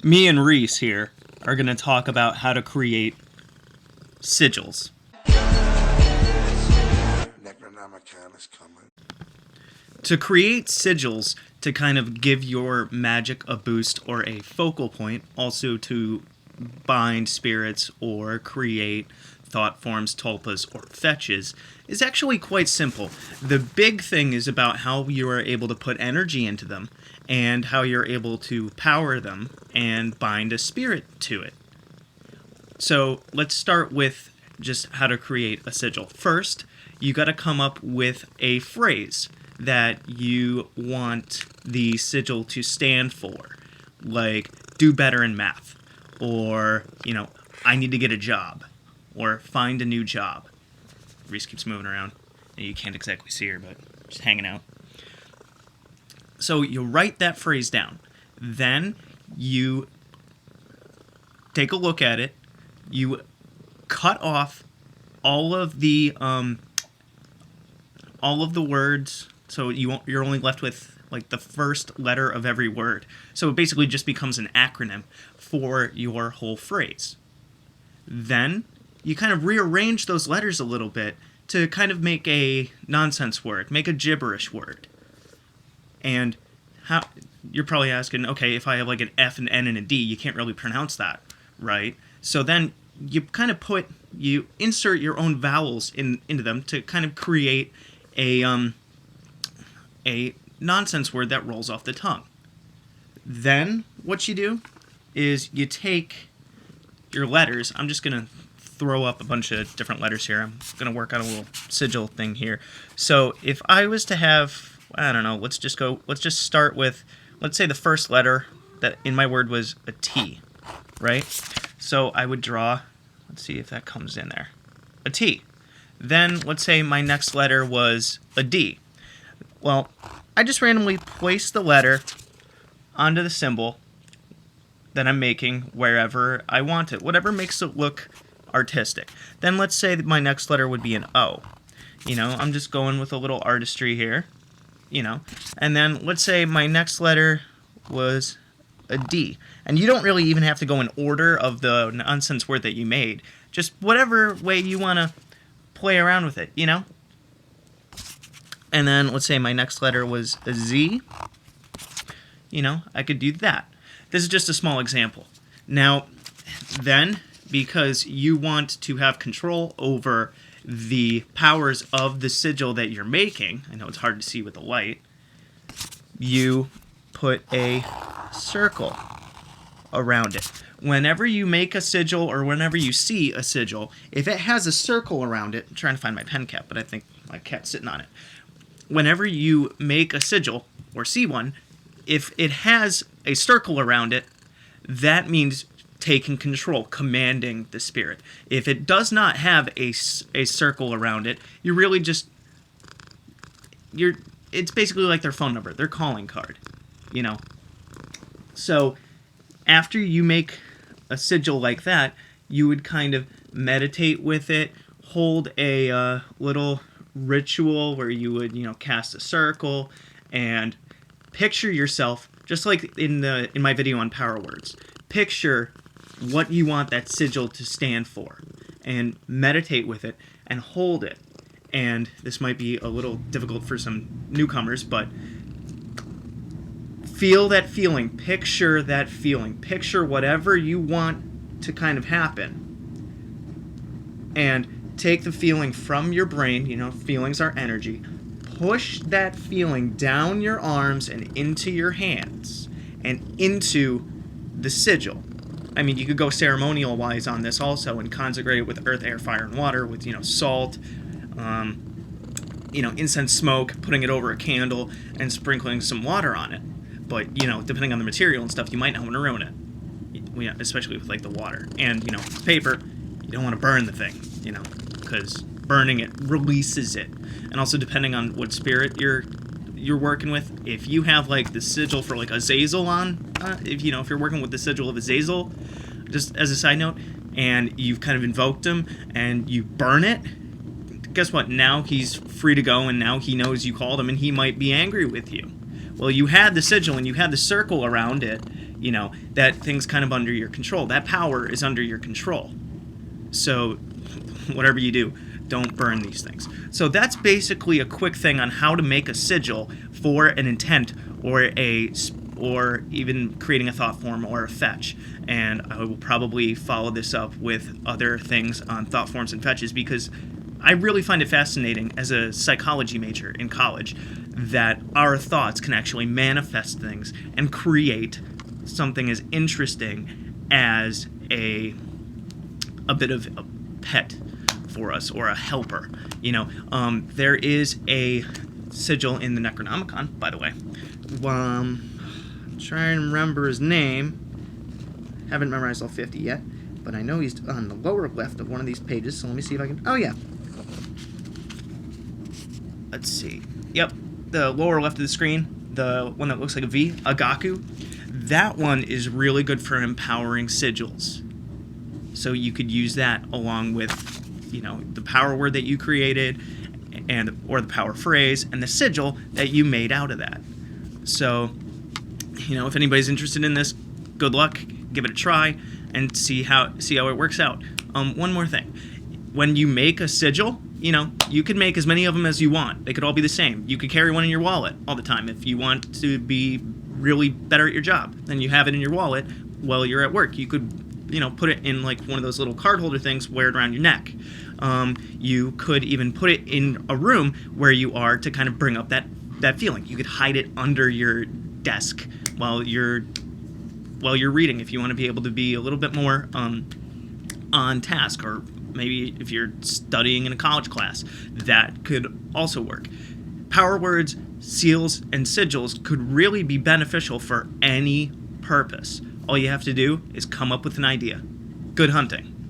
Me and Reese here are going to talk about how to create sigils. To create sigils, to kind of give your magic a boost or a focal point, also to bind spirits or create thought forms, tulpas, or fetches, is actually quite simple. The big thing is about how you are able to put energy into them and how you're able to power them and bind a spirit to it. So let's start with just how to create a sigil. First, you got to come up with a phrase that you want the sigil to stand for, like do better in math, or, I need to get a job, or find a new job. Reese keeps moving around, and you can't exactly see her, but just hanging out. So you write that phrase down. Then you take a look at it. You cut off all of the words, so you're only left with like the first letter of every word. So it basically just becomes an acronym for your whole phrase. Then you kind of rearrange those letters a little bit to kind of make a nonsense word, make a gibberish word. And how you're probably asking, okay, if I have like an F, an N, and a D, you can't really pronounce that, right? So then you insert your own vowels into them to kind of create a nonsense word that rolls off the tongue. Then what you do is you take your letters. I'm just going to throw up a bunch of different letters here. I'm going to work on a little sigil thing here. So if I was to have, I don't know, let's just start with, let's say the first letter that in my word was a T, right? So I would draw, let's see if that comes in there, a T. Then let's say my next letter was a D. Well, I just randomly place the letter onto the symbol that I'm making wherever I want it, whatever makes it look artistic. Then let's say that my next letter would be an O. I'm just going with a little artistry here, And then let's say my next letter was a D. And you don't really even have to go in order of the nonsense word that you made. Just whatever way you want to play around with it, And then let's say my next letter was a Z. I could do that. This is just a small example. Now, then, because you want to have control over the powers of the sigil that you're making, I know it's hard to see with the light, you put a circle around it. Whenever you make a sigil or whenever you see a sigil, if it has a circle around it, I'm trying to find my pen cap, but I think my cat's sitting on it. Whenever you make a sigil or see one, if it has a circle around it, that means taking control, commanding the spirit. If it does not have a circle around it, you're really just, it's basically like their phone number, their calling card, So after you make a sigil like that, you would kind of meditate with it, hold a little ritual where you would, cast a circle and picture yourself, just like in my video on power words. Picture what you want that sigil to stand for and meditate with it and hold it. And this might be a little difficult for some newcomers, but feel that feeling, picture that feeling, picture whatever you want to kind of happen. And take the feeling from your brain, feelings are energy. Push that feeling down your arms and into your hands and into the sigil. I mean, you could go ceremonial-wise on this also and consecrate it with earth, air, fire, and water with, salt, incense smoke, putting it over a candle, and sprinkling some water on it. But, depending on the material and stuff, you might not want to ruin it, especially with, like, the water. And, paper, you don't want to burn the thing, because burning it releases it. And also, depending on what spirit you're working with, if you have like the sigil for like Azazel on, if you're working with the sigil of Azazel, just as a side note, and you've kind of invoked him and you burn it, guess what? Now he's free to go, and now he knows you called him, and he might be angry with you. Well, you had the sigil and you had the circle around it. that thing's kind of under your control. That power is under your control. So whatever you do, don't burn these things. So that's basically a quick thing on how to make a sigil for an intent or even creating a thought form or a fetch. And I will probably follow this up with other things on thought forms and fetches, because I really find it fascinating as a psychology major in college that our thoughts can actually manifest things and create something as interesting as a bit of a pet for us, or a helper. There is a sigil in the Necronomicon, by the way. I'm trying to remember his name. Haven't memorized all 50 yet, but I know he's on the lower left of one of these pages, so let me see if I can... Oh, yeah. Let's see. Yep, the lower left of the screen, the one that looks like a V, Agaku. That one is really good for empowering sigils. So you could use that along with, the power word that you created, or the power phrase, and the sigil that you made out of that. So, if anybody's interested in this, good luck. Give it a try and see how it works out. One more thing. When you make a sigil, you can make as many of them as you want. They could all be the same. You could carry one in your wallet all the time if you want to be really better at your job. Then you have it in your wallet while you're at work. You could, put it in like one of those little card holder things, wear it around your neck. You could even put it in a room where you are to kind of bring up that feeling. You could hide it under your desk while you're reading, if you want to be able to be a little bit more on task, or maybe if you're studying in a college class, that could also work. Power words, seals, and sigils could really be beneficial for any purpose. All you have to do is come up with an idea. Good hunting.